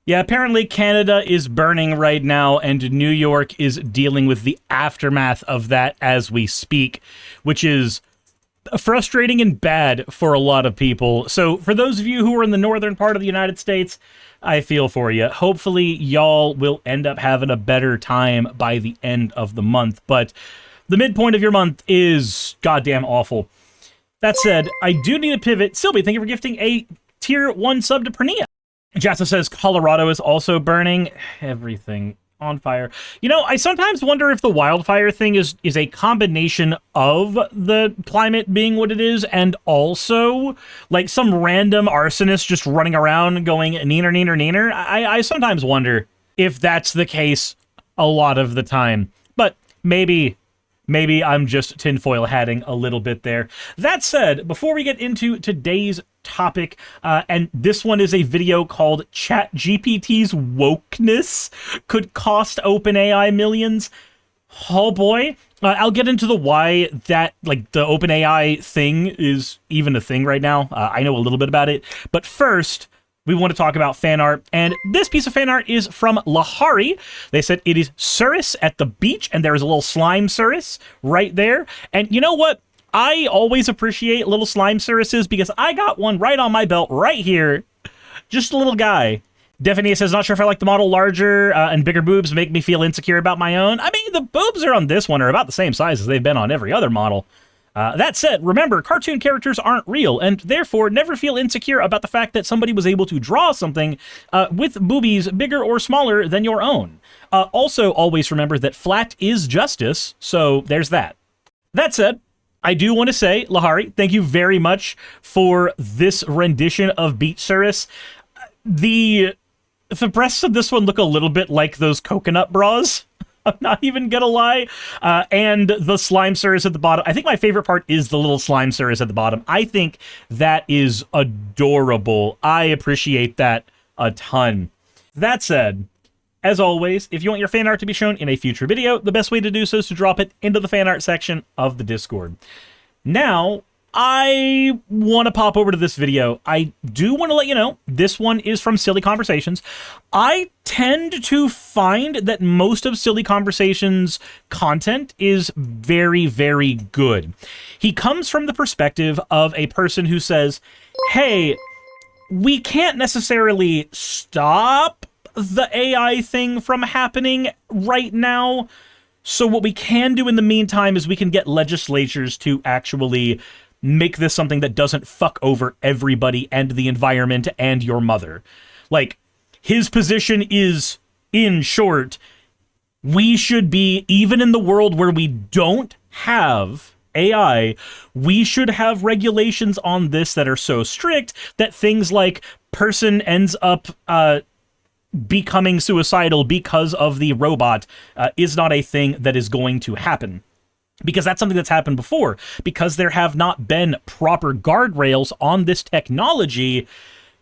Yeah, apparently Canada is burning right now, and New York is dealing with the aftermath of that as we speak, which is frustrating and bad for a lot of people. So for those of you who are in the northern part of the United States, I feel for you. Hopefully y'all will end up having a better time by the end of the month, but the midpoint of your month is goddamn awful. That said, I do need a pivot. Sylvie, thank you for gifting a tier 1 sub to Pernia. Jassa says Colorado is also burning. Everything on fire. You know, I sometimes wonder if the wildfire thing is a combination of the climate being what it is and also like some random arsonist just running around going neener, neener, neener. I sometimes wonder if that's the case a lot of the time. But maybe I'm just tinfoil hatting a little bit there. That said, before we get into today's topic, and this one is a video called ChatGPT's Wokeness Could Cost OpenAI Millions. Oh boy. I'll get into the why that, like, the OpenAI thing is even a thing right now. I know a little bit about it. But first, we want to talk about fan art, and this piece of fan art is from Lahari. They said it is Suris at the beach, and there is a little slime Suris right there. And you know what? I always appreciate little slime Surises because I got one right on my belt right here. Just a little guy. Definia says, not sure if I like the model larger and bigger boobs make me feel insecure about my own. I mean, the boobs are on this one are about the same size as they've been on every other model. That said, remember, cartoon characters aren't real, and therefore never feel insecure about the fact that somebody was able to draw something with boobies bigger or smaller than your own. Also, always remember that flat is justice, so there's that. That said, I do want to say, Lahari, thank you very much for this rendition of Beach Suris. The breasts of this one look a little bit like those coconut bras. I'm not even gonna lie. And the slime Suris at the bottom. I think my favorite part is the little slime Suris at the bottom. I think that is adorable. I appreciate that a ton. That said, as always, if you want your fan art to be shown in a future video, the best way to do so is to drop it into the fan art section of the Discord. Now, I want to pop over to this video. I do want to let you know, this one is from Silly Conversations. I tend to find that most of Silly Conversations' content is very, very good. He comes from the perspective of a person who says, hey, we can't necessarily stop the AI thing from happening right now. So what we can do in the meantime is we can get legislatures to actually make this something that doesn't fuck over everybody and the environment and your mother. Like, his position is, in short, we should be, even in the world where we don't have AI, we should have regulations on this that are so strict that things like person ends up becoming suicidal because of the robot is not a thing that is going to happen. Because that's something that's happened before. Because there have not been proper guardrails on this technology,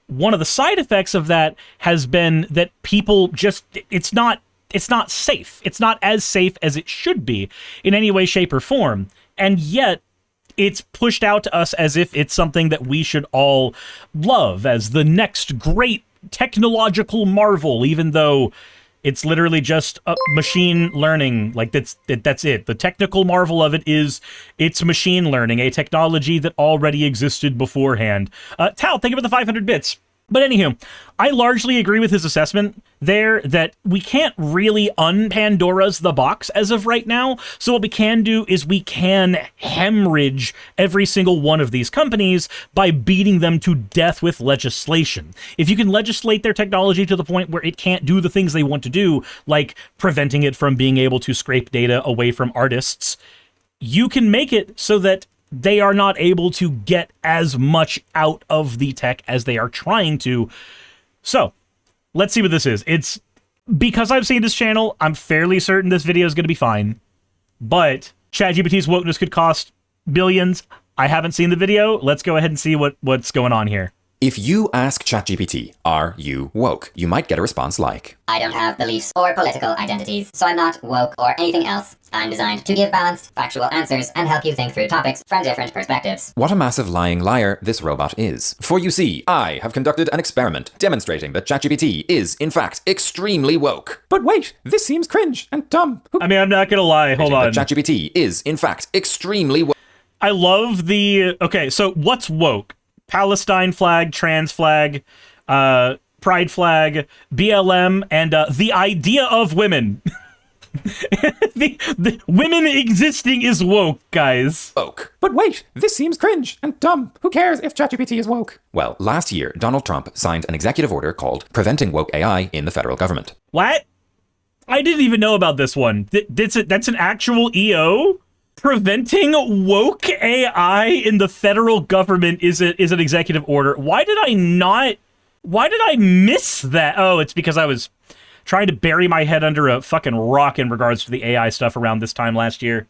one of the side effects of that has been that people just, it's not safe. It's not as safe as it should be in any way, shape, or form. And yet, it's pushed out to us as if it's something that we should all love as the next great technological marvel, even though it's literally just machine learning. Like, that's it. The technical marvel of it is it's machine learning, a technology that already existed beforehand. Tal, thank you for the 500 bits. But anywho, I largely agree with his assessment there that we can't really un-Pandora's the box as of right now. So what we can do is we can hemorrhage every single one of these companies by beating them to death with legislation. If you can legislate their technology to the point where it can't do the things they want to do, like preventing it from being able to scrape data away from artists, you can make it so that they are not able to get as much out of the tech as they are trying to. So, let's see what this is. It's because I've seen this channel, I'm fairly certain this video is going to be fine. But ChatGPT's wokeness could cost billions. I haven't seen the video. Let's go ahead and see what's going on here. If you ask ChatGPT, are you woke? You might get a response like, I don't have beliefs or political identities, so I'm not woke or anything else. I'm designed to give balanced, factual answers and help you think through topics from different perspectives. what a massive lying liar this robot is. For you see, I have conducted an experiment demonstrating that ChatGPT is, in fact, extremely woke. But wait, this seems cringe and dumb. I mean, I'm not gonna lie, hold on. ChatGPT is, in fact, extremely woke. I love the... Okay, so what's woke? Palestine flag, trans flag, pride flag, BLM, and the idea of women. the women existing is woke, guys. Woke. But wait, this seems cringe and dumb. Who cares if ChatGPT is woke? Well, last year, Donald Trump signed an executive order called Preventing Woke AI in the federal government. What? I didn't even know about this one. That's an actual EO? Preventing woke AI in the federal government is an executive order. Why did I miss that? Oh, it's because I was trying to bury my head under a fucking rock in regards to the AI stuff around this time last year.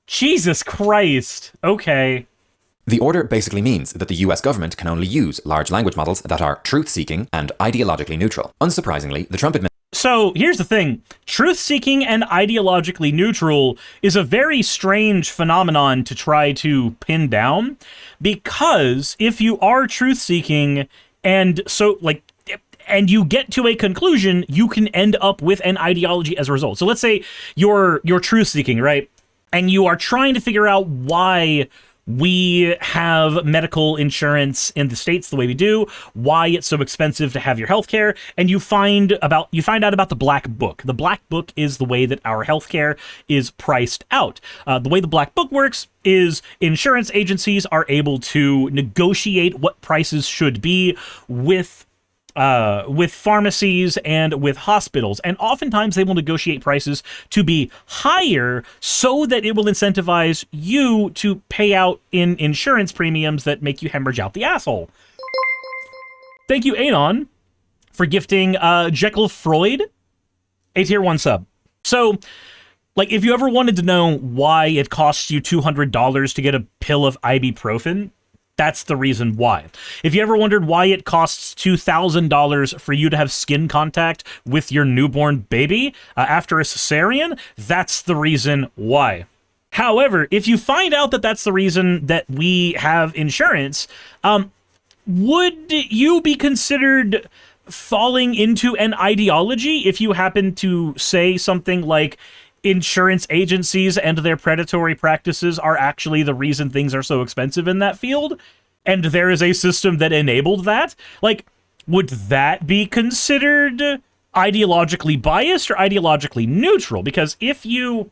Jesus Christ. Okay. The order basically means that the US government can only use large language models that are truth-seeking and ideologically neutral. Unsurprisingly, the Trump administration... So here's the thing. Truth-seeking and ideologically neutral is a very strange phenomenon to try to pin down, because if you are truth-seeking and you get to a conclusion, you can end up with an ideology as a result. So let's say you're truth-seeking, right? And you are trying to figure out why we have medical insurance in the States the way we do, why it's so expensive to have your healthcare, and you find out about the Black Book. The Black Book is the way that our healthcare is priced out. The way the Black Book works is insurance agencies are able to negotiate what prices should be with pharmacies and with hospitals, and oftentimes they will negotiate prices to be higher so that it will incentivize you to pay out in insurance premiums that make you hemorrhage out the asshole. Thank you, Anon, for gifting Jekyll Freud a tier 1 sub. So, like, if you ever wanted to know why it costs you $200 to get a pill of ibuprofen, that's the reason why. If you ever wondered why it costs $2,000 for you to have skin contact with your newborn baby after a cesarean, that's the reason why. However, if you find out that that's the reason that we have insurance, would you be considered falling into an ideology if you happen to say something like, insurance agencies and their predatory practices are actually the reason things are so expensive in that field, and there is a system that enabled that? Like, would that be considered ideologically biased or ideologically neutral? Because if you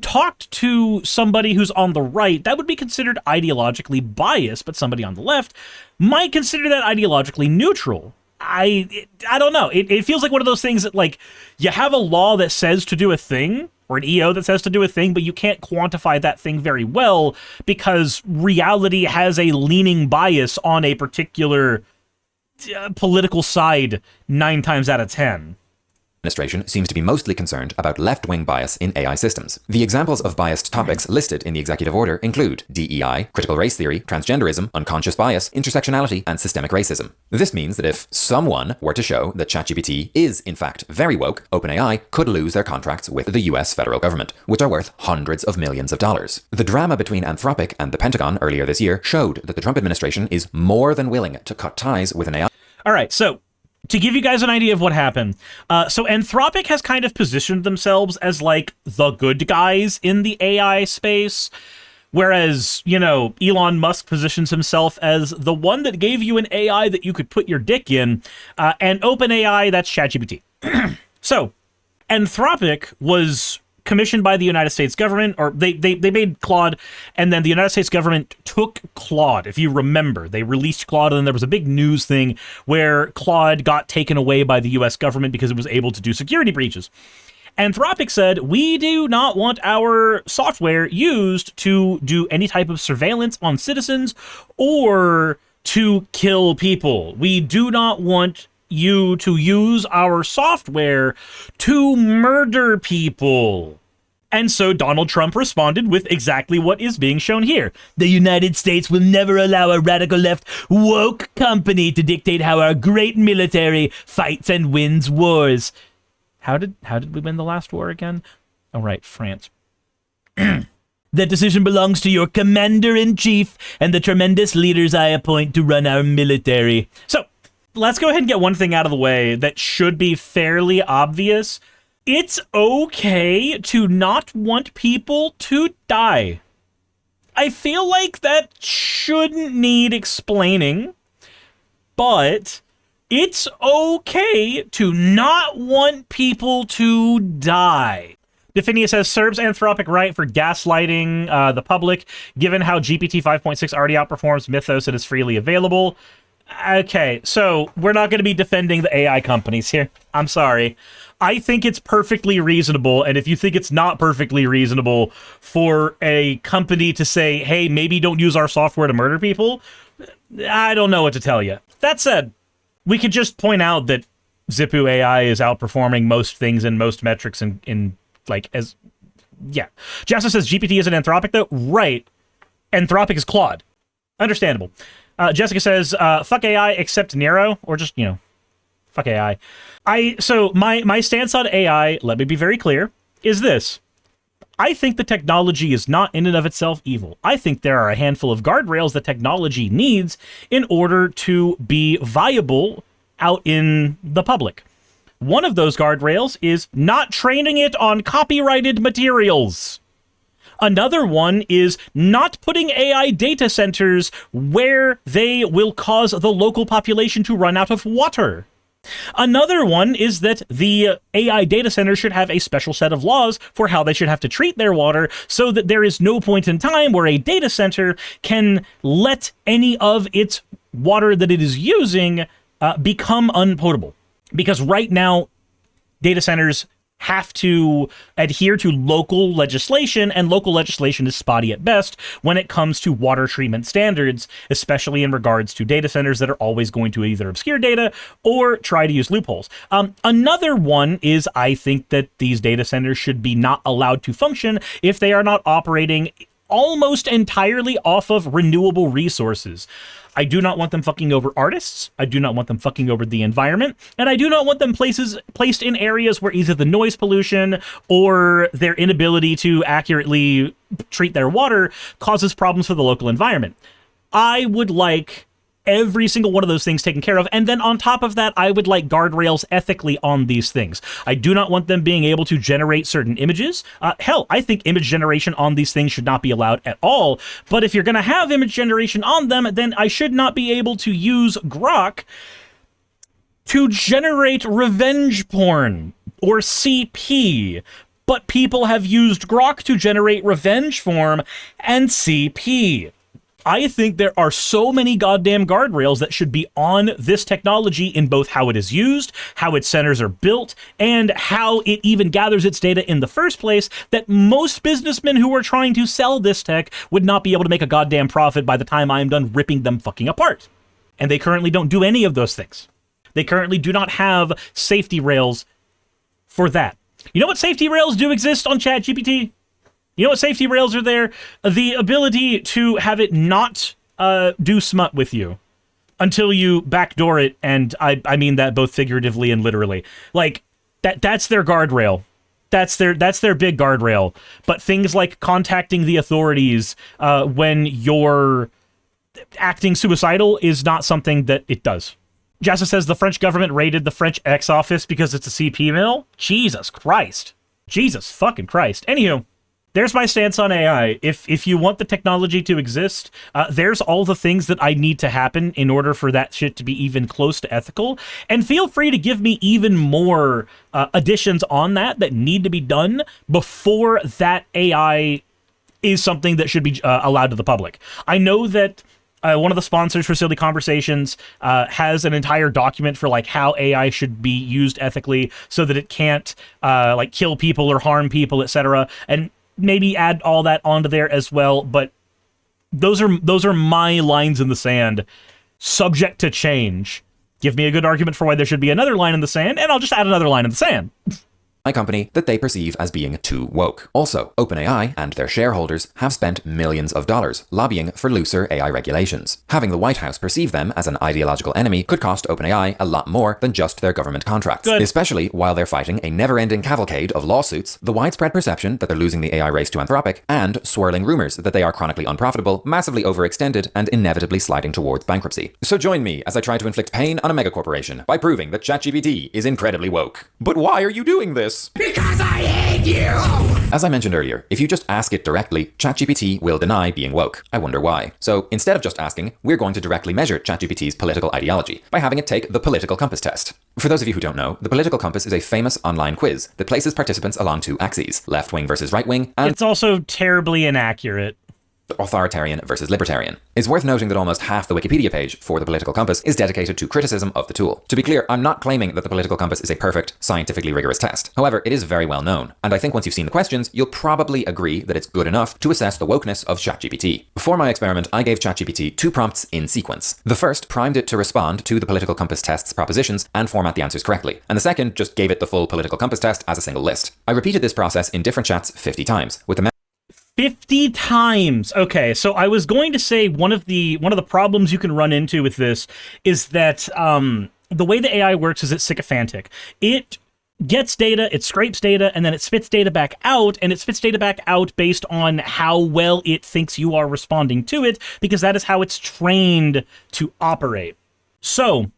talked to somebody who's on the right, that would be considered ideologically biased, but somebody on the left might consider that ideologically neutral. I don't know. It feels like one of those things that, like, you have a law that says to do a thing, or an EO that says to do a thing, but you can't quantify that thing very well because reality has a leaning bias on a particular political side 9 times out of 10. Administration seems to be mostly concerned about left-wing bias in AI systems. The examples of biased topics listed in the executive order include DEI, critical race theory, transgenderism, unconscious bias, intersectionality, and systemic racism. This means that if someone were to show that ChatGPT is, in fact, very woke, OpenAI could lose their contracts with the US federal government, which are worth hundreds of millions of dollars. The drama between Anthropic and the Pentagon earlier this year showed that the Trump administration is more than willing to cut ties with an AI. All right, so to give you guys an idea of what happened, so Anthropic has kind of positioned themselves as, like, the good guys in the AI space, whereas, you know, Elon Musk positions himself as the one that gave you an AI that you could put your dick in, and OpenAI, that's ChatGPT. So, Anthropic was commissioned by the United States government, or they made Claude, and then the United States government took Claude. If you remember, they released Claude, and then there was a big news thing where Claude got taken away by the US government because it was able to do security breaches. Anthropic said, we do not want our software used to do any type of surveillance on citizens or to kill people. We do not want you to use our software to murder people. And so Donald Trump responded with exactly what is being shown here. The United States will never allow a radical left woke company to dictate how our great military fights and wins wars. How did we win the last war again? Oh, right, France. That decision belongs to your commander-in-chief and the tremendous leaders I appoint to run our military. So, let's go ahead and get one thing out of the way that should be fairly obvious. It's okay to not want people to die. I feel like that shouldn't need explaining, but it's okay to not want people to die. Definia says, Serb's anthropic right for gaslighting the public, given how GPT 5.6 already outperforms Mythos and is freely available. Okay, so we're not going to be defending the AI companies here. I'm sorry. I think it's perfectly reasonable, and if you think it's not perfectly reasonable for a company to say, hey, maybe don't use our software to murder people, I don't know what to tell you. That said, we could just point out that Zippo AI is outperforming most things in most metrics Jassa says GPT isn't Anthropic, though. Right. Anthropic is Claude. Understandable. Jessica says, fuck AI except Nero, or just, fuck AI. So my stance on AI, let me be very clear, is this. I think the technology is not in and of itself evil. I think there are a handful of guardrails that technology needs in order to be viable out in the public. One of those guardrails is not training it on copyrighted materials. Another one is not putting AI data centers where they will cause the local population to run out of water. Another one is that the AI data center should have a special set of laws for how they should have to treat their water so that there is no point in time where a data center can let any of its water that it is using become unpotable. Because right now, data centers have to adhere to local legislation, and local legislation is spotty at best when it comes to water treatment standards, especially in regards to data centers that are always going to either obscure data or try to use loopholes. Another one is I think that these data centers should be not allowed to function if they are not operating almost entirely off of renewable resources. I do not want them fucking over artists. I do not want them fucking over the environment. And I do not want them placed in areas where either the noise pollution or their inability to accurately treat their water causes problems for the local environment. I would like every single one of those things taken care of. And then on top of that, I would like guardrails ethically on these things. I do not want them being able to generate certain images. Hell, I think image generation on these things should not be allowed at all. But if you're going to have image generation on them, then I should not be able to use Grok to generate revenge porn or CP. But people have used Grok to generate revenge porn and CP. I think there are so many goddamn guardrails that should be on this technology in both how it is used, how its centers are built, and how it even gathers its data in the first place, that most businessmen who are trying to sell this tech would not be able to make a goddamn profit by the time I am done ripping them fucking apart. And they currently don't do any of those things. They currently do not have safety rails for that. You know what safety rails do exist on ChatGPT? You know what safety rails are there? The ability to have it not do smut with you until you backdoor it, and I mean that both figuratively and literally. Like, that's their guardrail. That's their big guardrail. But things like contacting the authorities when you're acting suicidal is not something that it does. Jassa says the French government raided the French X office because it's a CP mill? Jesus Christ. Jesus fucking Christ. Anywho, there's my stance on AI. If you want the technology to exist, there's all the things that I need to happen in order for that shit to be even close to ethical. And feel free to give me even more additions on that need to be done before that AI is something that should be allowed to the public. I know that one of the sponsors for Silly Conversations has an entire document for like how AI should be used ethically so that it can't like kill people or harm people, etc. And maybe add all that onto there as well, but those are my lines in the sand, subject to change. Give me a good argument for why there should be another line in the sand, and I'll just add another line in the sand. company that they perceive as being too woke. Also, OpenAI and their shareholders have spent millions of dollars lobbying for looser AI regulations. Having the White House perceive them as an ideological enemy could cost OpenAI a lot more than just their government contracts. Good. Especially while they're fighting a never-ending cavalcade of lawsuits, the widespread perception that they're losing the AI race to Anthropic, and swirling rumors that they are chronically unprofitable, massively overextended, and inevitably sliding towards bankruptcy. So join me as I try to inflict pain on a megacorporation by proving that ChatGPT is incredibly woke. But why are you doing this? Because I hate you! As I mentioned earlier, if you just ask it directly, ChatGPT will deny being woke. I wonder why. So instead of just asking, we're going to directly measure ChatGPT's political ideology by having it take the political compass test. For those of you who don't know, the political compass is a famous online quiz that places participants along two axes, left-wing versus right-wing, and It's also terribly inaccurate. authoritarian versus libertarian. It's worth noting that almost half the Wikipedia page for the political compass is dedicated to criticism of the tool. To be clear, I'm not claiming that the political compass is a perfect, scientifically rigorous test. However, it is very well known, and I think once you've seen the questions, you'll probably agree that it's good enough to assess the wokeness of ChatGPT. For my experiment, I gave ChatGPT 2 prompts in sequence. The first primed it to respond to the political compass test's propositions and format the answers correctly, and the second just gave it the full political compass test as a single list. I repeated this process in different chats 50 times, with the 50 times. Okay, so I was going to say one of the problems you can run into with this is that the way the AI works is it's sycophantic. It gets data, it scrapes data, and then it spits data back out, and it spits data back out based on how well it thinks you are responding to it, because that is how it's trained to operate. So,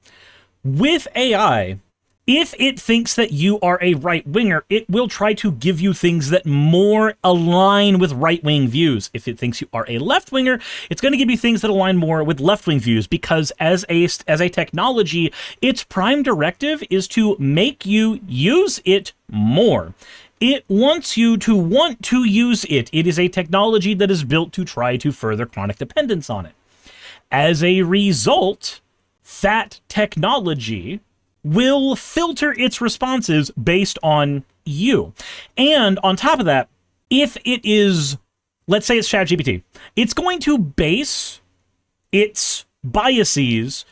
with AI, if it thinks that you are a right-winger, it will try to give you things that more align with right-wing views. If it thinks you are a left-winger, it's going to give you things that align more with left-wing views, because as a technology, its prime directive is to make you use it more. It wants you to want to use it. It is a technology that is built to try to further chronic dependence on it. As a result, that technology will filter its responses based on you. And on top of that, if it is, let's say it's ChatGPT, it's going to base its biases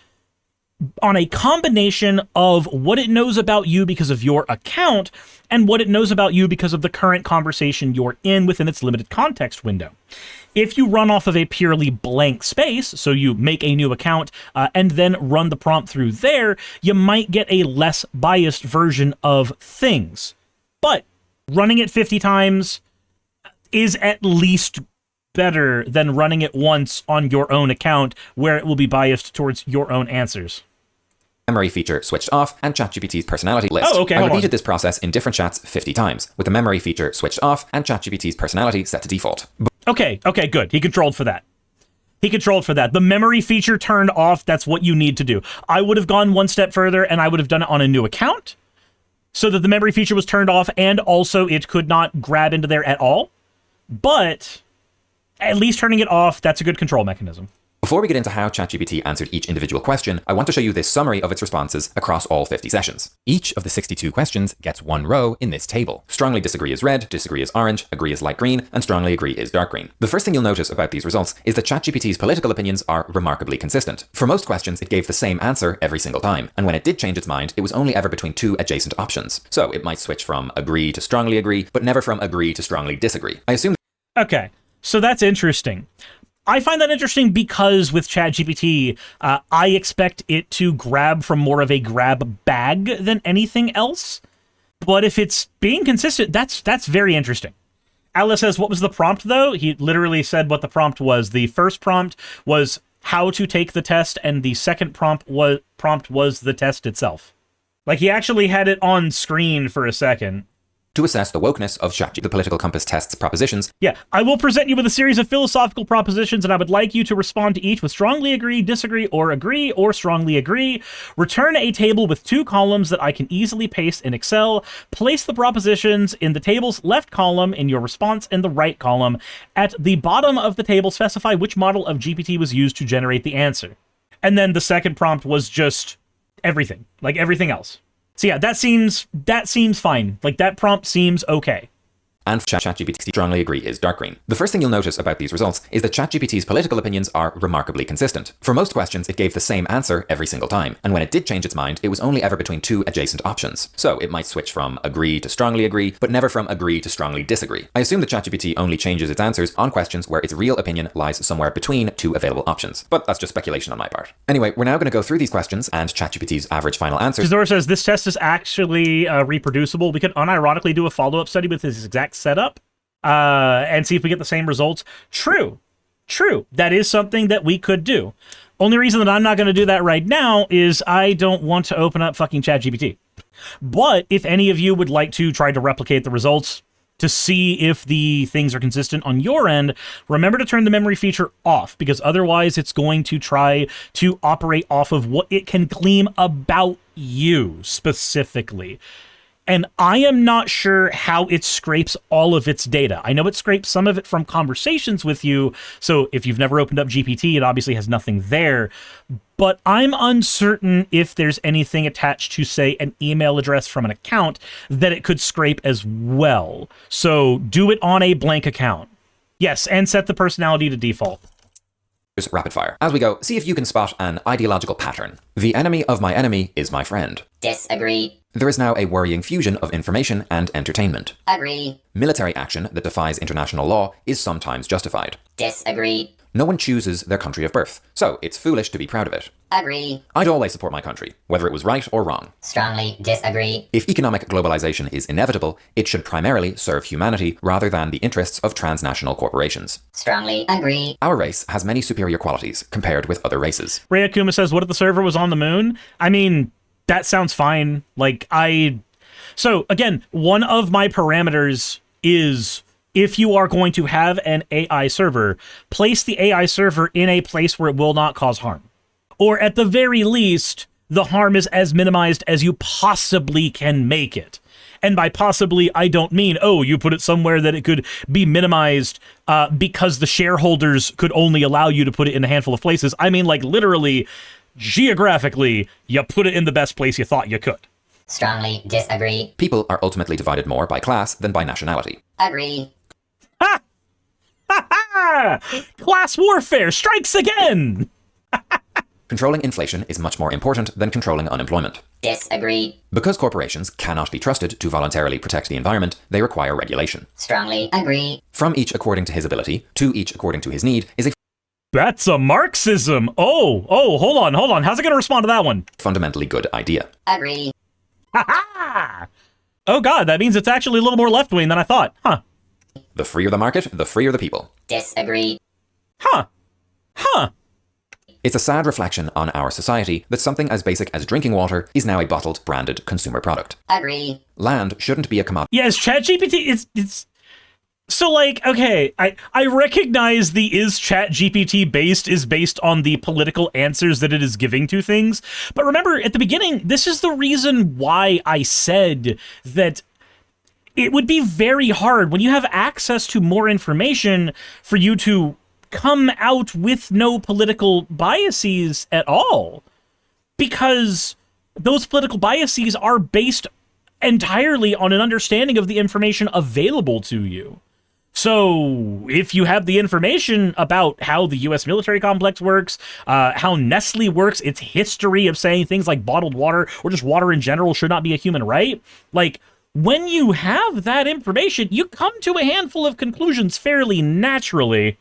on a combination of what it knows about you because of your account and what it knows about you because of the current conversation you're in within its limited context window. If you run off of a purely blank space, so you make a new account and then run the prompt through there, you might get a less biased version of things. But running it 50 times is at least better than running it once on your own account, where it will be biased towards your own answers. memory feature switched off and ChatGPT's personality list. Oh, okay, I hold repeated on. this process in different chats 50 times, with the memory feature switched off and ChatGPT's personality set to default. Okay, good. He controlled for that. The memory feature turned off. That's what you need to do. I would have gone one step further, and I would have done it on a new account so that the memory feature was turned off, and also it could not grab into there at all. But at least turning it off, that's a good control mechanism. Before we get into how ChatGPT answered each individual question, I want to show you this summary of its responses across all 50 sessions. Each of the 62 questions gets one row in this table. Strongly disagree is red, disagree is orange, agree is light green, and strongly agree is dark green. The first thing you'll notice about these results is that ChatGPT's political opinions are remarkably consistent. For most questions, it gave the same answer every single time, and when it did change its mind, it was only ever between 2 adjacent options. So it might switch from agree to strongly agree, but never from agree to strongly disagree. I assume Okay, so that's interesting. I find that interesting because with ChatGPT, I expect it to grab from more of a grab bag than anything else. But if it's being consistent, that's very interesting. Alice says, what was the prompt, though? He literally said what the prompt was. The first prompt was how to take the test, and the second prompt was the test itself. Like, he actually had it on screen for a second. to assess the wokeness of ChatGPT. The political compass test's propositions. Yeah, I will present you with a series of philosophical propositions, and I would like you to respond to each with strongly agree, disagree, or strongly agree. Return a table with 2 columns that I can easily paste in Excel. Place the propositions in the table's left column, in your response in the right column. At the bottom of the table, specify which model of GPT was used to generate the answer. And then the second prompt was just everything, like everything else. So yeah, that seems fine. Like, that prompt seems okay. and ChatGPT strongly agree is dark green. The first thing you'll notice about these results is that ChatGPT's political opinions are remarkably consistent. For most questions, it gave the same answer every single time, and when it did change its mind, it was only ever between two adjacent options. So it might switch from agree to strongly agree, but never from agree to strongly disagree. I assume that ChatGPT only changes its answers on questions where its real opinion lies somewhere between two available options, but that's just speculation on my part. Anyway, we're now going to go through these questions and ChatGPT's average final answers. Zora says this test is actually reproducible. We could unironically do a follow-up study with this exact setup and see if we get the same results. True. That is something that we could do. Only reason that I'm not going to do that right now is I don't want to open up fucking ChatGPT. But if any of you would like to try to replicate the results to see if the things are consistent on your end, remember to turn the memory feature off, because otherwise it's going to try to operate off of what it can claim about you specifically. And I am not sure how it scrapes all of its data. I know it scrapes some of it from conversations with you, so if you've never opened up GPT, it obviously has nothing there. But I'm uncertain if there's anything attached to, say, an email address from an account that it could scrape as well. So do it on a blank account. Yes, and set the personality to default. Rapid fire. As we go, see if you can spot an ideological pattern. The enemy of my enemy is my friend. Disagree. There is now a worrying fusion of information and entertainment. Agree. Military action that defies international law is sometimes justified. Disagree. No one chooses their country of birth, so it's foolish to be proud of it. Agree. I'd always support my country, whether it was right or wrong. Strongly disagree. If economic globalization is inevitable, it should primarily serve humanity rather than the interests of transnational corporations. Strongly agree. Our race has many superior qualities compared with other races. Ray Akuma says, what if the server was on the moon? I mean, that sounds fine. So again, one of my parameters is, if you are going to have an AI server, place the AI server in a place where it will not cause harm. Or at the very least, the harm is as minimized as you possibly can make it. And by possibly, I don't mean, oh, you put it somewhere that it could be minimized because the shareholders could only allow you to put it in a handful of places. I mean, like, literally, geographically, you put it in the best place you thought you could. Strongly disagree. People are ultimately divided more by class than by nationality. Agree. Ha! Ha ha! Class warfare strikes again! Controlling inflation is much more important than controlling unemployment. Disagree. Because corporations cannot be trusted to voluntarily protect the environment, they require regulation. Strongly agree. From each according to his ability, to each according to his need, is a That's a Marxism. Oh, hold on. How's it going to respond to that one? fundamentally good idea. Agree. Ha ha! Oh god, that means it's actually a little more left-wing than I thought. Huh. The freer the market, the freer the people. Disagree. Huh. It's a sad reflection on our society that something as basic as drinking water is now a bottled, branded consumer product. Agree. Land shouldn't be a commodity. Yes, ChatGPT, it's... So, like, okay, I recognize the is ChatGPT based is based on the political answers that it is giving to things. But remember, at the beginning, this is the reason why I said that it would be very hard when you have access to more information for you to come out with no political biases at all. Because those political biases are based entirely on an understanding of the information available to you. So if you have the information about how the U.S. military complex works, how Nestle works, its history of saying things like bottled water or just water in general should not be a human right, like, when you have that information, you come to a handful of conclusions fairly naturally.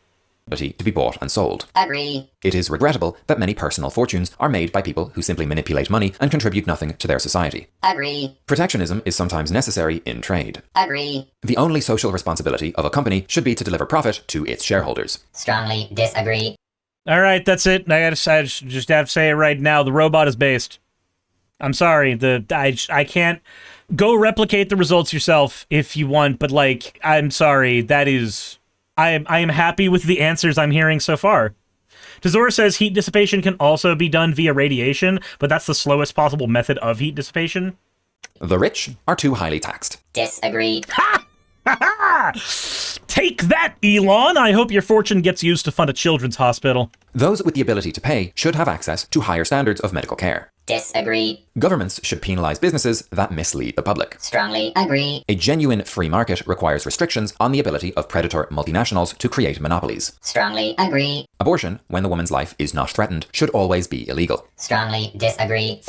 To be bought and sold. Agree. It is regrettable that many personal fortunes are made by people who simply manipulate money and contribute nothing to their society. Agree. Protectionism is sometimes necessary in trade. Agree. The only social responsibility of a company should be to deliver profit to its shareholders. Strongly disagree. All right, that's it. I just have to say it right now. The robot is based. I'm sorry. I can't go replicate the results yourself if you want, but like, I'm sorry. That is... I am happy with the answers I'm hearing so far. Tazora says heat dissipation can also be done via radiation, but that's the slowest possible method of heat dissipation. The rich are too highly taxed. Disagree. Ha! Ha ha! Take that, Elon! I hope your fortune gets used to fund a children's hospital. Those with the ability to pay should have access to higher standards of medical care. Disagree. Governments should penalize businesses that mislead the public. Strongly agree. A genuine free market requires restrictions on the ability of predator multinationals to create monopolies. Strongly agree. Abortion, when the woman's life is not threatened, should always be illegal. Strongly disagree.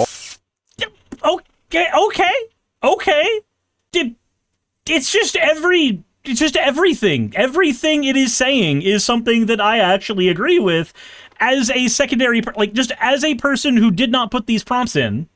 Okay. It's just everything. Everything it is saying is something that I actually agree with as a secondary, just as a person who did not put these prompts in.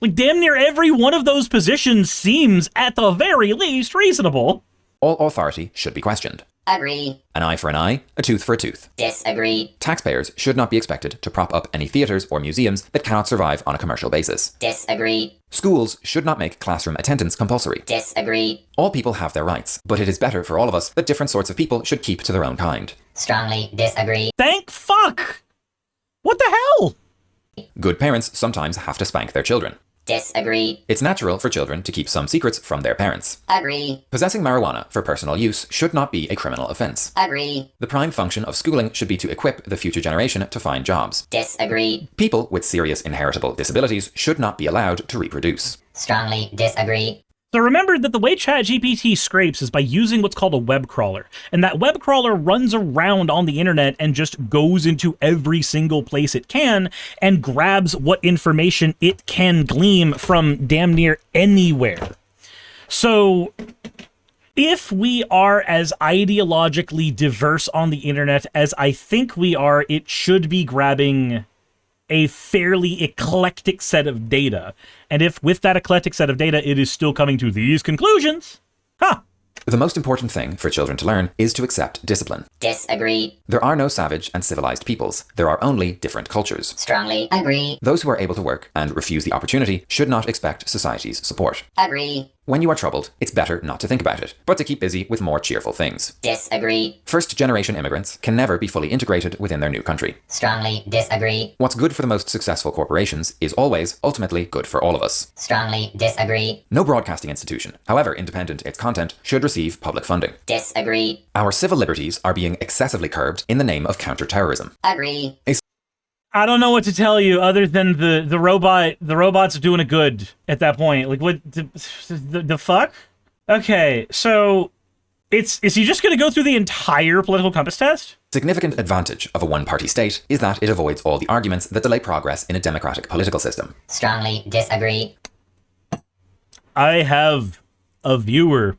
Like, damn near every one of those positions seems, at the very least, reasonable. All authority should be questioned. Agree. An eye for an eye, a tooth for a tooth. Disagree. Taxpayers should not be expected to prop up any theatres or museums that cannot survive on a commercial basis. Disagree. Schools should not make classroom attendance compulsory. Disagree. All people have their rights, but it is better for all of us that different sorts of people should keep to their own kind. Strongly disagree. Thank fuck! What the hell? Good parents sometimes have to spank their children. Disagree. It's natural for children to keep some secrets from their parents. Agree. Possessing marijuana for personal use should not be a criminal offense. Agree. The prime function of schooling should be to equip the future generation to find jobs. Disagree. People with serious inheritable disabilities should not be allowed to reproduce. Strongly disagree. So remember that the way ChatGPT scrapes is by using what's called a web crawler. And that web crawler runs around on the internet and just goes into every single place it can and grabs what information it can glean from damn near anywhere. So if we are as ideologically diverse on the internet as I think we are, it should be grabbing a fairly eclectic set of data. And if with that eclectic set of data, it is still coming to these conclusions, The most important thing for children to learn is to accept discipline. Disagree. There are no savage and civilized peoples. There are only different cultures. Strongly agree. Those who are able to work and refuse the opportunity should not expect society's support. Agree. When you are troubled, it's better not to think about it, but to keep busy with more cheerful things. Disagree. First-generation immigrants can never be fully integrated within their new country. Strongly disagree. What's good for the most successful corporations is always, ultimately, good for all of us. Strongly disagree. No broadcasting institution, however independent its content, should receive public funding. Disagree. Our civil liberties are being excessively curbed in the name of counter-terrorism. Agree. I don't know what to tell you other than the robot's doing it good at that point. Like, what the fuck? Okay, so is he just going to go through the entire political compass test? Significant advantage of a one-party state is that it avoids all the arguments that delay progress in a democratic political system. Strongly disagree. I have a viewer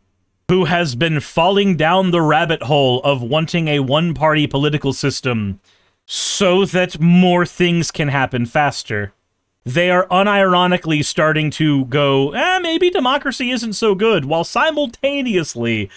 who has been falling down the rabbit hole of wanting a one-party political system so that more things can happen faster. They are unironically starting to go, maybe democracy isn't so good, while simultaneously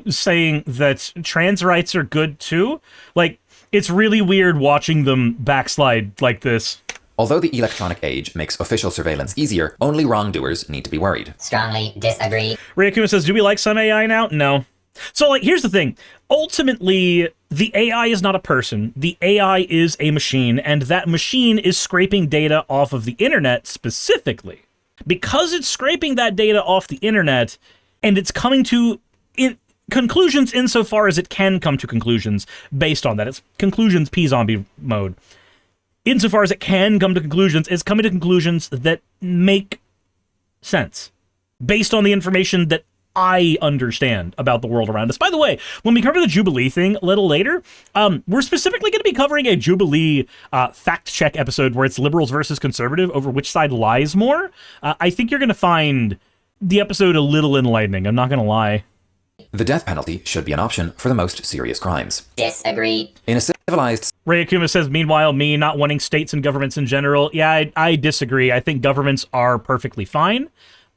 saying that trans rights are good too. Like, it's really weird watching them backslide like this. Although the electronic age makes official surveillance easier, only wrongdoers need to be worried. Strongly disagree. Ryakuma says, do we like some AI now? No. So, like, here's the thing. Ultimately, the AI is not a person. The AI is a machine, and that machine is scraping data off of the internet specifically. Because it's scraping that data off the internet, and it's coming to conclusions insofar as it can come to conclusions based on that. It's conclusions P-zombie mode. Insofar as it can come to conclusions, it's coming to conclusions that make sense based on the information that I understand about the world around us. By the way, when we cover the Jubilee thing a little later, we're specifically going to be covering a Jubilee fact check episode where it's liberals versus conservative over which side lies more. I think you're going to find the episode a little enlightening. I'm not going to lie. The death penalty should be an option for the most serious crimes. Disagree. In a civilized... Ryakuma says, meanwhile, me not wanting states and governments in general. Yeah, I disagree. I think governments are perfectly fine.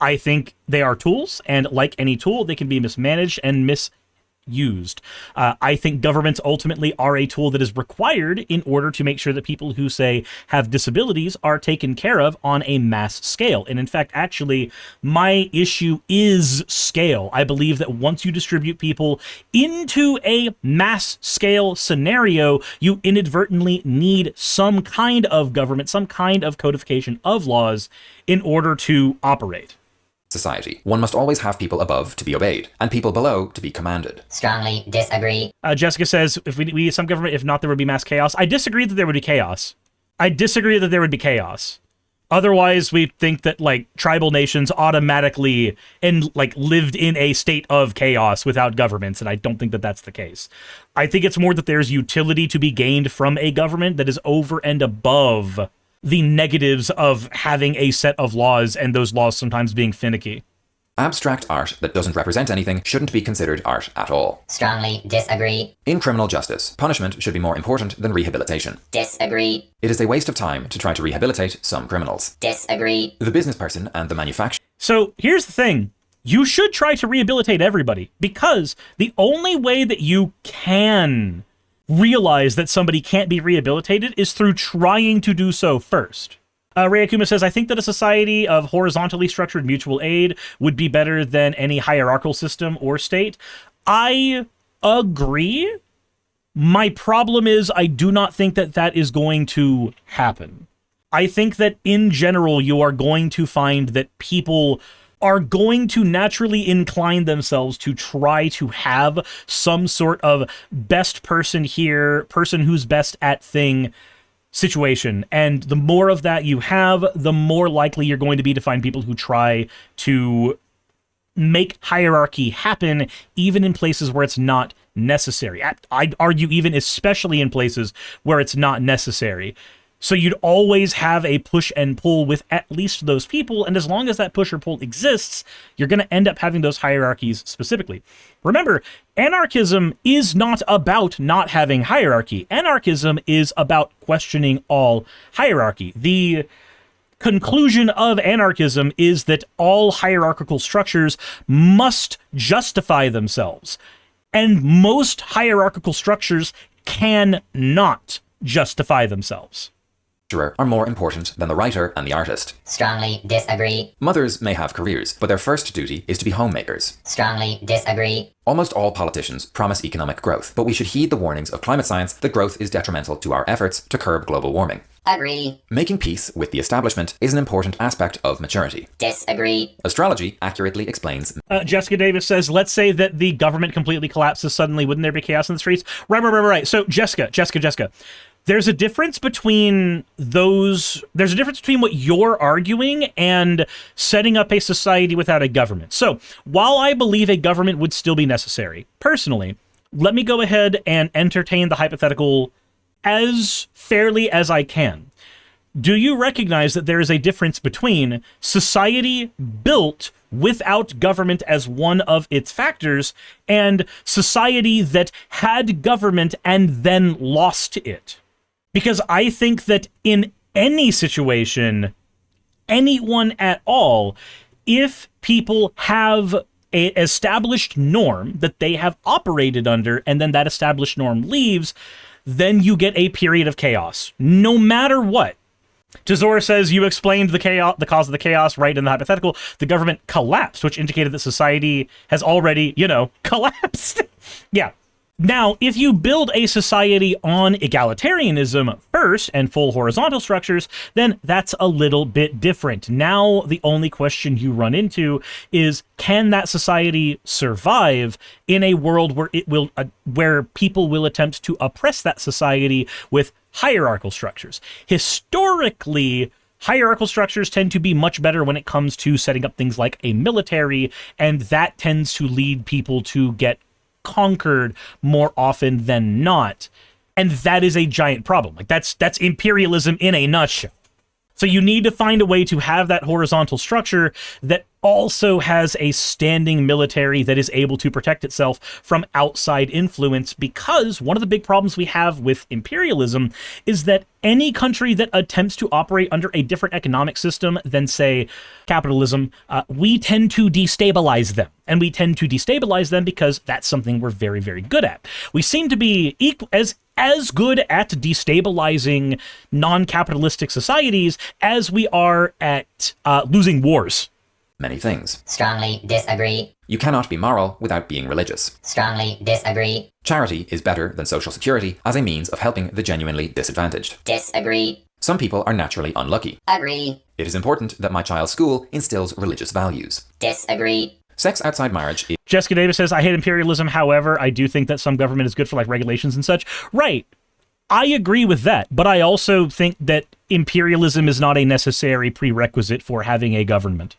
I think they are tools, and like any tool, they can be mismanaged and misused. I think governments ultimately are a tool that is required in order to make sure that people who, say, have disabilities are taken care of on a mass scale. And in fact, actually, my issue is scale. I believe that once you distribute people into a mass scale scenario, you inadvertently need some kind of government, some kind of codification of laws in order to operate. Society. One must always have people above to be obeyed, and people below to be commanded. Strongly disagree. Jessica says, if we need some government, if not, there would be mass chaos. I disagree that there would be chaos. Otherwise, we think that like tribal nations automatically lived in a state of chaos without governments, and I don't think that that's the case. I think it's more that there's utility to be gained from a government that is over and above the negatives of having a set of laws and those laws sometimes being finicky. Abstract art that doesn't represent anything shouldn't be considered art at all. Strongly disagree. In criminal justice, punishment should be more important than rehabilitation. Disagree. It is a waste of time to try to rehabilitate some criminals. Disagree. The business person and the manufacturer. So here's the thing. You should try to rehabilitate everybody, because the only way that you can realize that somebody can't be rehabilitated is through trying to do so first. Rayakuma says, I think that a society of horizontally structured mutual aid would be better than any hierarchical system or state. I agree. My problem is I do not think that that is going to happen. I think that in general, you are going to find that people are going to naturally incline themselves to try to have some sort of best person here, person who's best at thing situation. And the more of that you have, the more likely you're going to be to find people who try to make hierarchy happen, even in places where it's not necessary. I'd argue even especially in places where it's not necessary. So you'd always have a push and pull with at least those people, and as long as that push or pull exists, you're going to end up having those hierarchies specifically. Remember, anarchism is not about not having hierarchy. Anarchism is about questioning all hierarchy. The conclusion of anarchism is that all hierarchical structures must justify themselves, and most hierarchical structures cannot justify themselves. Are more important than the writer and the artist. Strongly disagree. Mothers may have careers, but their first duty is to be homemakers. Strongly disagree. Almost all politicians promise economic growth, but we should heed the warnings of climate science that growth is detrimental to our efforts to curb global warming. Agree. Making peace with the establishment is an important aspect of maturity. Disagree. Astrology accurately explains. Jessica Davis says, let's say that the government completely collapses suddenly. Wouldn't there be chaos in the streets? Right. So Jessica. There's a difference between those. There's a difference between what you're arguing and setting up a society without a government. So while I believe a government would still be necessary, personally, let me go ahead and entertain the hypothetical as fairly as I can. Do you recognize that there is a difference between society built without government as one of its factors and society that had government and then lost it? Because I think that in any situation, anyone at all, if people have an established norm that they have operated under, and then that established norm leaves, then you get a period of chaos, no matter what. Tazora says, you explained the cause of the chaos right in the hypothetical. The government collapsed, which indicated that society has already, collapsed. Yeah. Now, if you build a society on egalitarianism first and full horizontal structures, then that's a little bit different. Now, the only question you run into is, can that society survive in a world where where people will attempt to oppress that society with hierarchical structures? Historically, hierarchical structures tend to be much better when it comes to setting up things like a military, and that tends to lead people to get conquered more often than not. And that is a giant problem. Like that's imperialism in a nutshell. So you need to find a way to have that horizontal structure that also has a standing military that is able to protect itself from outside influence, because one of the big problems we have with imperialism is that any country that attempts to operate under a different economic system than, say, capitalism, we tend to destabilize them. And we tend to destabilize them because that's something we're very, very good at. We seem to be as good at destabilizing non-capitalistic societies as we are at losing wars. Many things. Strongly disagree. You cannot be moral without being religious. Strongly disagree. Charity is better than social security as a means of helping the genuinely disadvantaged. Disagree. Some people are naturally unlucky. Agree. It is important that my child's school instills religious values. Disagree. Sex outside marriage is... Jessica Davis says, I hate imperialism. However, I do think that some government is good for like regulations and such. Right. I agree with that, but I also think that imperialism is not a necessary prerequisite for having a government.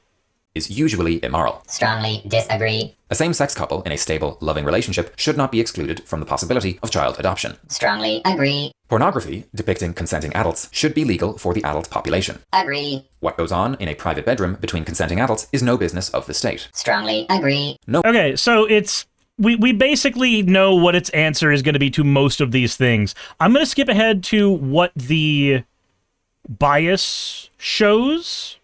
Is usually immoral. Strongly disagree. A same-sex couple in a stable, loving relationship should not be excluded from the possibility of child adoption. Strongly agree. Pornography depicting consenting adults should be legal for the adult population. Agree. What goes on in a private bedroom between consenting adults is no business of the state. Strongly agree. Okay, so it's... We basically know what its answer is going to be to most of these things. I'm going to skip ahead to what the bias shows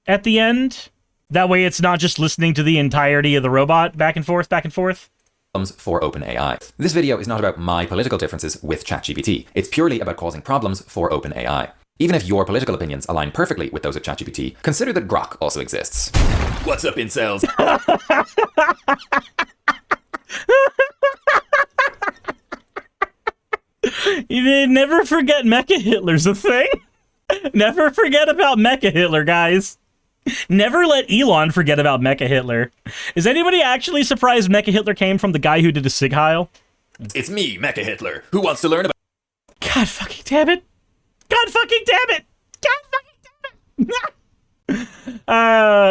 at the end. That way it's not just listening to the entirety of the robot back and forth, back and forth. For OpenAI. This video is not about my political differences with ChatGPT. It's purely about causing problems for OpenAI. Even if your political opinions align perfectly with those of ChatGPT, consider that Grok also exists. What's up, incels? You never forget Mecha Hitler's a thing. Never forget about Mecha Hitler, guys. Never let Elon forget about Mecha Hitler. Is anybody actually surprised Mecha Hitler came from the guy who did a Sig Heil? It's me, Mecha Hitler. Who wants to learn about... God fucking damn it. God fucking damn it. God fucking damn it.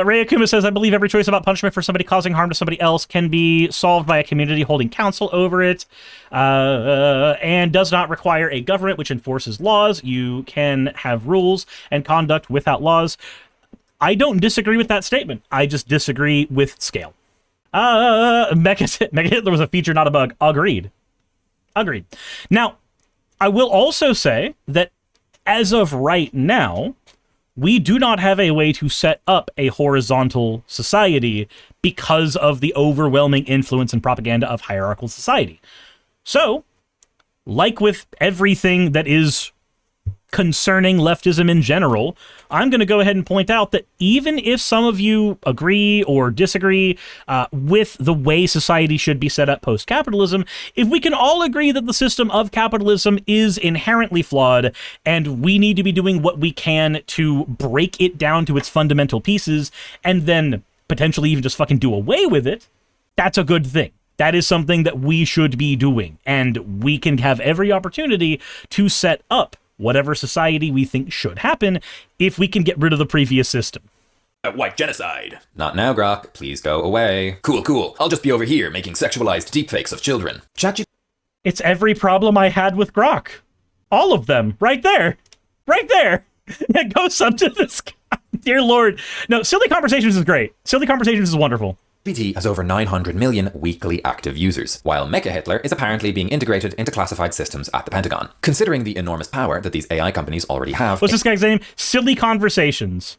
Ray Akuma says, I believe every choice about punishment for somebody causing harm to somebody else can be solved by a community holding counsel over it, and does not require a government which enforces laws. You can have rules and conduct without laws. I don't disagree with that statement. I just disagree with scale. Mecha Hitler was a feature, not a bug. Agreed. Agreed. Now, I will also say that as of right now, we do not have a way to set up a horizontal society because of the overwhelming influence and propaganda of hierarchical society. So, like with everything that is concerning leftism in general, I'm going to go ahead and point out that even if some of you agree or disagree with the way society should be set up post-capitalism, if we can all agree that the system of capitalism is inherently flawed and we need to be doing what we can to break it down to its fundamental pieces and then potentially even just fucking do away with it, that's a good thing. That is something that we should be doing, and we can have every opportunity to set up whatever society we think should happen if we can get rid of the previous system. White genocide. Not now, Grok. Please go away. Cool. I'll just be over here making sexualized deepfakes of children. ChatGPT. It's every problem I had with Grok. All of them. Right there. Right there. It goes up to this guy. Dear Lord. No, Silly Conversations is great. Silly Conversations is wonderful. GPT has over 900 million weekly active users, while Mecha Hitler is apparently being integrated into classified systems at the Pentagon. Considering the enormous power that these AI companies already have... What's this guy's name? Silly Conversations.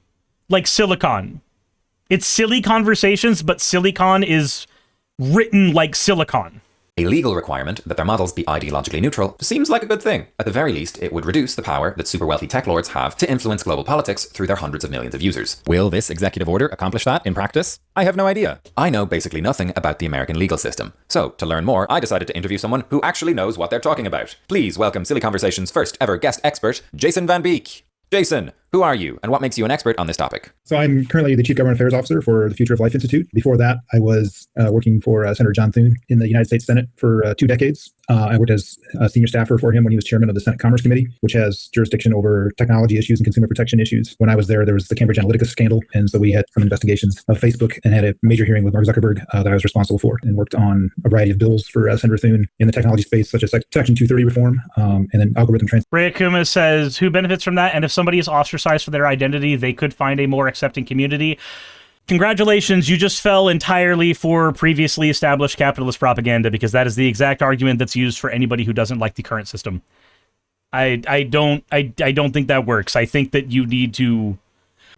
Like silicon. It's Silly Conversations, but silicon is written like silicon. A legal requirement that their models be ideologically neutral seems like a good thing. At the very least, it would reduce the power that super wealthy tech lords have to influence global politics through their hundreds of millions of users. Will this executive order accomplish that in practice? I have no idea. I know basically nothing about the American legal system. So, to learn more, I decided to interview someone who actually knows what they're talking about. Please welcome Silly Conversations' first ever guest expert, Jason Van Beek. Jason, who are you, and what makes you an expert on this topic? So I'm currently the Chief Government Affairs Officer for the Future of Life Institute. Before that, I was working for Senator John Thune in the United States Senate for 2 decades. I worked as a senior staffer for him when he was chairman of the Senate Commerce Committee, which has jurisdiction over technology issues and consumer protection issues. When I was there was the Cambridge Analytica scandal, and so we had some investigations of Facebook and had a major hearing with Mark Zuckerberg that I was responsible for, and worked on a variety of bills for Senator Thune in the technology space, such as Section 230 reform, and then algorithm trans. Ray Akuma says, who benefits from that? And if somebody is ostracized for their identity, they could find a more accepting community. Congratulations, you just fell entirely for previously established capitalist propaganda, because that is the exact argument that's used for anybody who doesn't like the current system. I don't think that works. I think that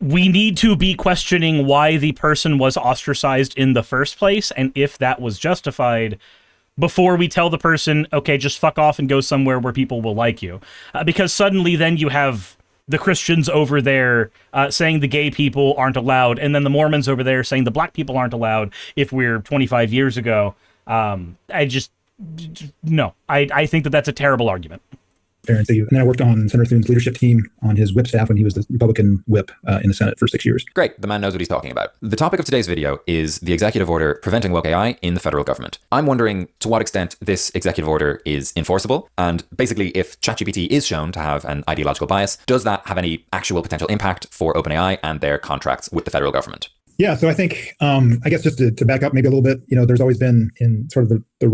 we need to be questioning why the person was ostracized in the first place, and if that was justified, before we tell the person, okay, just fuck off and go somewhere where people will like you. Because suddenly then you have the Christians over there saying the gay people aren't allowed, and then the Mormons over there saying the black people aren't allowed if we're 25 years ago. No. I think that that's a terrible argument. transparency. And then I worked on Senator Thune's leadership team on his whip staff when he was the Republican whip in the Senate for 6 years. Great, the man knows what he's talking about. The topic of today's video is the executive order preventing woke AI in the federal government. I'm wondering to what extent this executive order is enforceable, and basically if ChatGPT is shown to have an ideological bias, does that have any actual potential impact for OpenAI and their contracts with the federal government? Yeah, so I think, I guess just to back up maybe a little bit, there's always been in sort of the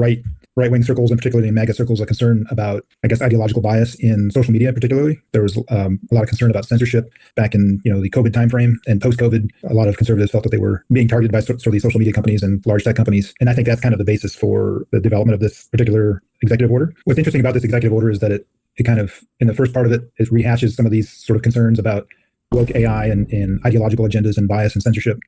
right-wing circles, and particularly in MAGA circles, a concern about, I guess, ideological bias in social media particularly. There was a lot of concern about censorship back in, the COVID timeframe, and post-COVID, a lot of conservatives felt that they were being targeted by sort of these social media companies and large tech companies. And I think that's kind of the basis for the development of this particular executive order. What's interesting about this executive order is that it kind of, in the first part of it rehashes some of these sort of concerns about woke AI and ideological agendas and bias and censorship.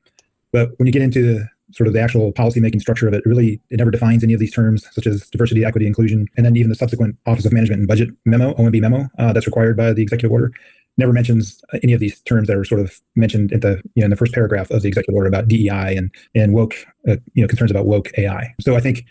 But when you get into sort of the actual policymaking structure of it, it never defines any of these terms, such as diversity, equity, inclusion, and then even the subsequent Office of Management and Budget memo, OMB memo, that's required by the executive order, never mentions any of these terms that are sort of mentioned in the first paragraph of the executive order about DEI and woke, concerns about woke AI. So I think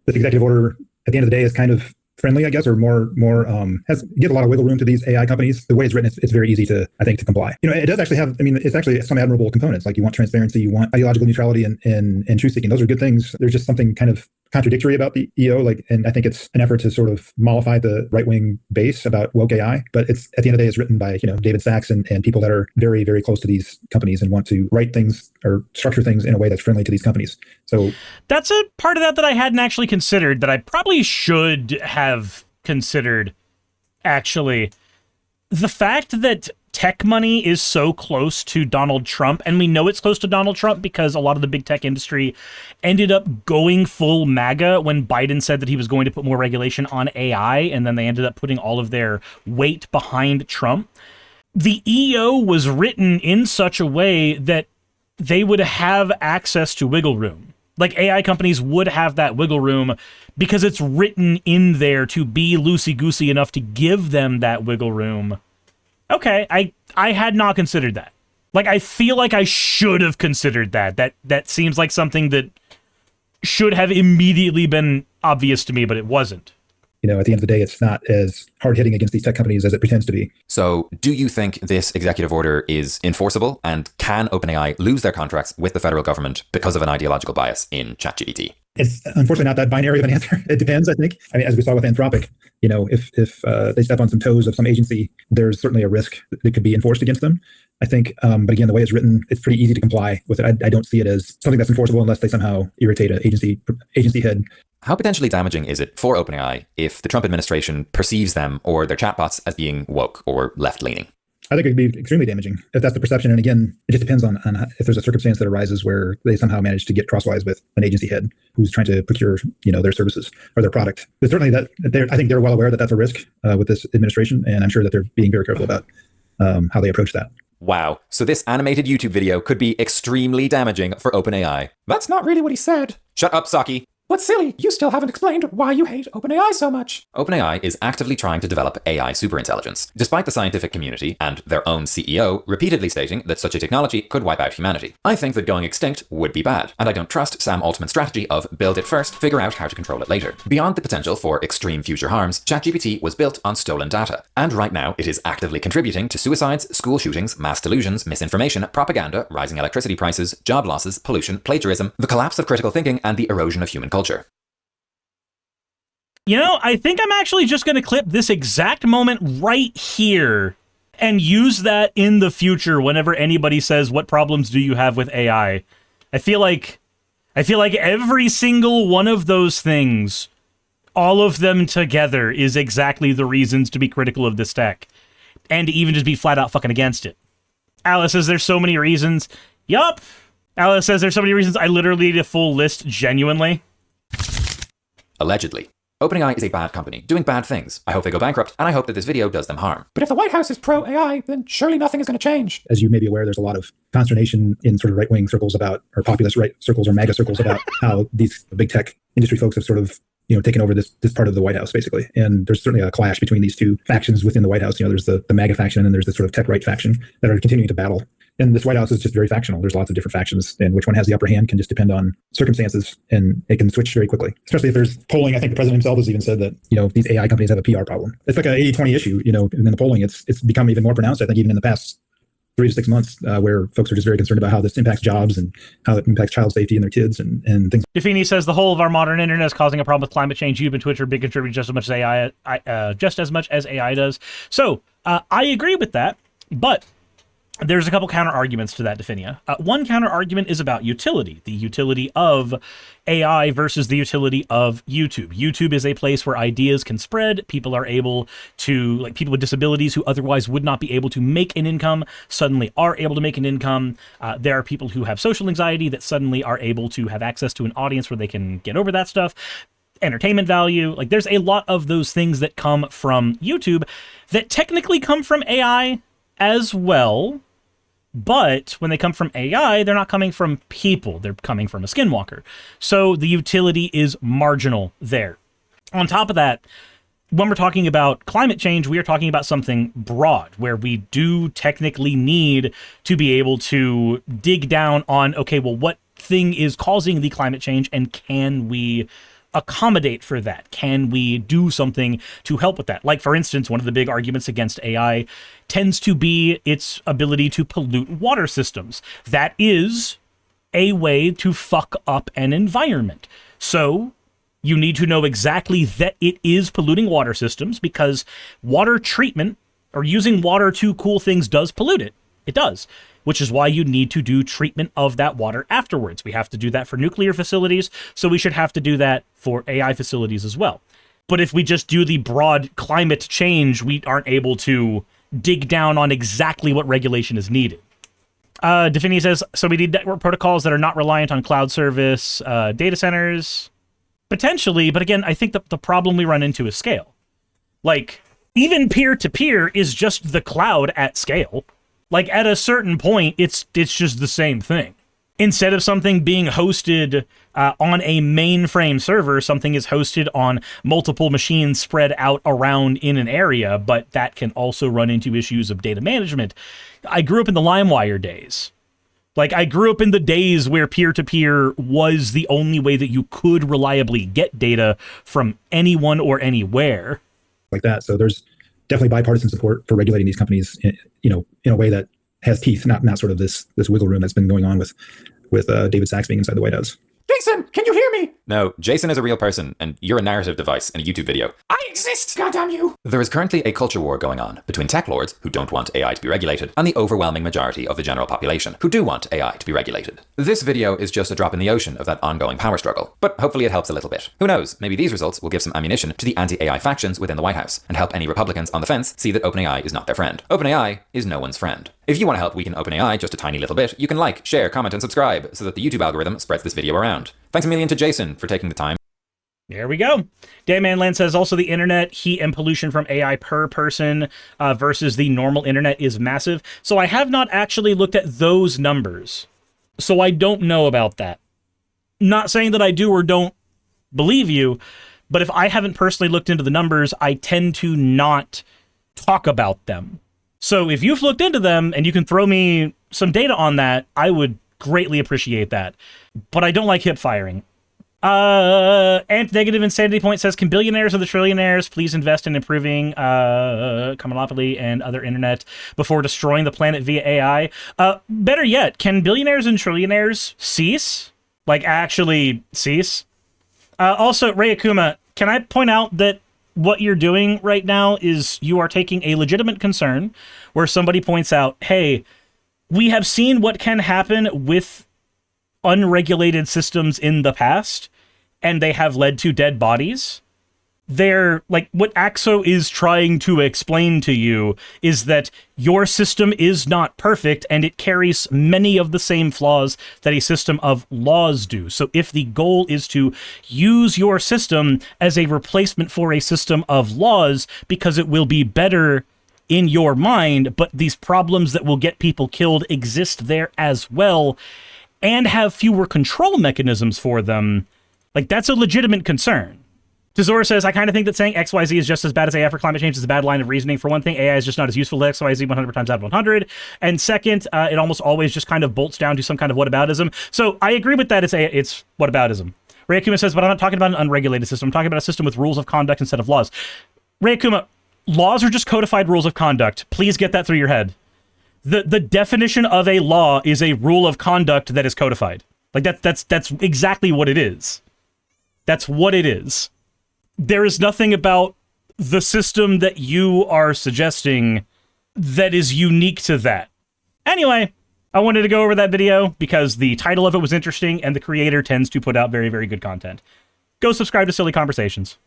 this executive order, at the end of the day, is kind of friendly, I guess, or more gives a lot of wiggle room to these AI companies. The way it's written, it's very easy to comply. It does actually have, it's actually some admirable components. Like you want transparency, you want ideological neutrality and truth seeking. Those are good things. There's just something kind of contradictory about the EO, and I think it's an effort to sort of mollify the right-wing base about woke AI. But it's, at the end of the day, it's written by David Sachs and people that are very, very close to these companies and want to write things or structure things in a way that's friendly to these companies. So that's a part of that I hadn't actually considered, that I probably should have considered. Actually, the fact that tech money is so close to Donald Trump, and we know it's close to Donald Trump because a lot of the big tech industry ended up going full MAGA when Biden said that he was going to put more regulation on AI, and then they ended up putting all of their weight behind Trump. The EO was written in such a way that they would have access to wiggle room. Like, AI companies would have that wiggle room because it's written in there to be loosey-goosey enough to give them that wiggle room. Okay, I had not considered that. Like, I feel like I should have considered that. That seems like something that should have immediately been obvious to me, but it wasn't. At the end of the day, it's not as hard-hitting against these tech companies as it pretends to be. So do you think this executive order is enforceable, and can OpenAI lose their contracts with the federal government because of an ideological bias in ChatGPT? It's unfortunately not that binary of an answer. It depends, I think. As we saw with Anthropic, if they step on some toes of some agency, there's certainly a risk that could be enforced against them. I think, but again, the way it's written, it's pretty easy to comply with it. I don't see it as something that's enforceable unless they somehow irritate an agency head. How potentially damaging is it for OpenAI if the Trump administration perceives them or their chatbots as being woke or left-leaning? I think it could be extremely damaging if that's the perception. And again, it just depends on if there's a circumstance that arises where they somehow manage to get crosswise with an agency head who's trying to procure, their services or their product. But certainly I think they're well aware that that's a risk with this administration, and I'm sure that they're being very careful about how they approach that. Wow. So this animated YouTube video could be extremely damaging for OpenAI. That's not really what he said. Shut up, Saki. What's silly? You still haven't explained why you hate OpenAI so much. OpenAI is actively trying to develop AI superintelligence, despite the scientific community and their own CEO repeatedly stating that such a technology could wipe out humanity. I think that going extinct would be bad, and I don't trust Sam Altman's strategy of build it first, figure out how to control it later. Beyond the potential for extreme future harms, ChatGPT was built on stolen data, and right now it is actively contributing to suicides, school shootings, mass delusions, misinformation, propaganda, rising electricity prices, job losses, pollution, plagiarism, the collapse of critical thinking, and the erosion of human culture. I think I'm actually just going to clip this exact moment right here and use that in the future whenever anybody says, what problems do you have with AI? I feel like every single one of those things, all of them together, is exactly the reasons to be critical of this tech. And to even just be flat out fucking against it. Alice says there's so many reasons. Yup. Alice says there's so many reasons. I literally need a full list, genuinely. Allegedly. OpenAI is a bad company, doing bad things. I hope they go bankrupt, and I hope that this video does them harm. But if the White House is pro-AI, then surely nothing is going to change. As you may be aware, there's a lot of consternation in sort of right-wing circles or populist right circles or MAGA circles about how these big tech industry folks have sort of taken over this part of the White House, basically. And there's certainly a clash between these two factions within the White House. There's the MAGA faction and there's the sort of tech right faction that are continuing to battle. And this White House is just very factional. There's lots of different factions, and which one has the upper hand can just depend on circumstances, and it can switch very quickly. Especially if there's polling. I think the president himself has even said that, these AI companies have a PR problem. It's like an 80-20 issue, and in the polling, it's become even more pronounced, I think, even in the past 3 to 6 months, where folks are just very concerned about how this impacts jobs and how it impacts child safety and their kids and things. Defini says the whole of our modern internet is causing a problem with climate change. YouTube and Twitter are big contributors just as much as AI does. So I agree with that, but there's a couple counter arguments to that, Definia. One counter argument is about utility, the utility of AI versus the utility of YouTube. YouTube is a place where ideas can spread. People are able to, like people with disabilities who otherwise would not be able to make an income, suddenly are able to make an income. There are people who have social anxiety that suddenly are able to have access to an audience where they can get over that stuff. Entertainment value. Like there's a lot of those things that come from YouTube that technically come from AI as well. But when they come from AI, they're not coming from people. They're coming from a skinwalker. So the utility is marginal there. On top of that, when we're talking about climate change, we are talking about something broad, where we do technically need to be able to dig down on, okay, well, what thing is causing the climate change, and can we accommodate for that? Can we do something to help with that? Like, for instance, one of the big arguments against AI tends to be its ability to pollute water systems. That is a way to fuck up an environment. So you need to know exactly that it is polluting water systems, because water treatment or using water to cool things does pollute it. It does. Which is why you need to do treatment of that water afterwards. We have to do that for nuclear facilities, so we should have to do that for AI facilities as well. But if we just do the broad climate change, we aren't able to dig down on exactly what regulation is needed. Defini says, so we need network protocols that are not reliant on cloud service, data centers. Potentially, but again, I think the problem we run into is scale. Like, even peer-to-peer is just the cloud at scale. Like, at a certain point, it's just the same thing. Instead of something being hosted on a mainframe server, something is hosted on multiple machines spread out around in an area, but that can also run into issues of data management. I grew up in the LimeWire days. Like, I grew up in the days where peer-to-peer was the only way that you could reliably get data from anyone or anywhere. Like that. So there's definitely bipartisan support for regulating these companies, in a way that has teeth, not sort of this wiggle room that's been going on with David Sachs being inside the White House. Jason, can you hear me? No, Jason is a real person, and you're a narrative device in a YouTube video. I exist, goddamn you! There is currently a culture war going on between tech lords, who don't want AI to be regulated, and the overwhelming majority of the general population, who do want AI to be regulated. This video is just a drop in the ocean of that ongoing power struggle, but hopefully it helps a little bit. Who knows, maybe these results will give some ammunition to the anti-AI factions within the White House, and help any Republicans on the fence see that OpenAI is not their friend. OpenAI is no one's friend. If you want to help weaken OpenAI just a tiny little bit, you can like, share, comment, and subscribe, so that the YouTube algorithm spreads this video around. Thanks a million to Jason for taking the time. There we go. Daymanland says also the internet, heat and pollution from AI per person versus the normal internet is massive. So I have not actually looked at those numbers. So I don't know about that. Not saying that I do or don't believe you, but if I haven't personally looked into the numbers, I tend to not talk about them. So if you've looked into them and you can throw me some data on that, I would greatly appreciate that. But I don't like hip firing. And Negative Insanity Point says, can billionaires or the trillionaires please invest in improving Kamalopoly and other internet before destroying the planet via AI? Better yet, can billionaires and trillionaires cease? Like, actually cease? Also, Ray Akuma, can I point out that what you're doing right now is you are taking a legitimate concern where somebody points out, hey, we have seen what can happen with unregulated systems in the past, and they have led to dead bodies. They're like, what Axo is trying to explain to you is that your system is not perfect, and it carries many of the same flaws that a system of laws do. So if the goal is to use your system as a replacement for a system of laws because it will be better in your mind, but these problems that will get people killed exist there as well, and have fewer control mechanisms for them, like, that's a legitimate concern. Tazora says, I kind of think that saying XYZ is just as bad as AI for climate change is a bad line of reasoning. For one thing, AI is just not as useful as XYZ 100 times out of 100. And second, it almost always just kind of bolts down to some kind of whataboutism. So I agree with that. It's whataboutism. Ryakuma says, but I'm not talking about an unregulated system. I'm talking about a system with rules of conduct instead of laws. Ryakuma, laws are just codified rules of conduct. Please get that through your head. The definition of a law is a rule of conduct that is codified. Like that's exactly what it is. That's what it is. There is nothing about the system that you are suggesting that is unique to that. Anyway, I wanted to go over that video because the title of it was interesting and the creator tends to put out very, very good content. Go subscribe to Silly Conversations.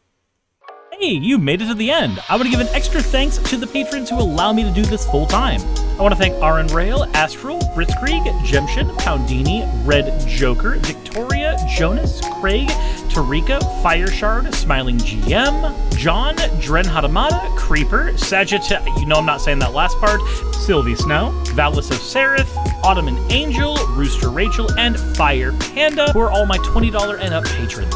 Hey, you made it to the end. I want to give an extra thanks to the patrons who allow me to do this full time. I want to thank Aaron Rail, Astral, Britzkrieg, Jemshin, Poundini, Red Joker, Victoria, Jonas, Craig, Tarika, Fireshard, Smiling GM, John, Dren Hadamada, Creeper, Sagitta, you know I'm not saying that last part, Sylvie Snow, Valis of Seraph, Ottoman Angel, Rooster Rachel, and Fire Panda, who are all my $20 and up patrons.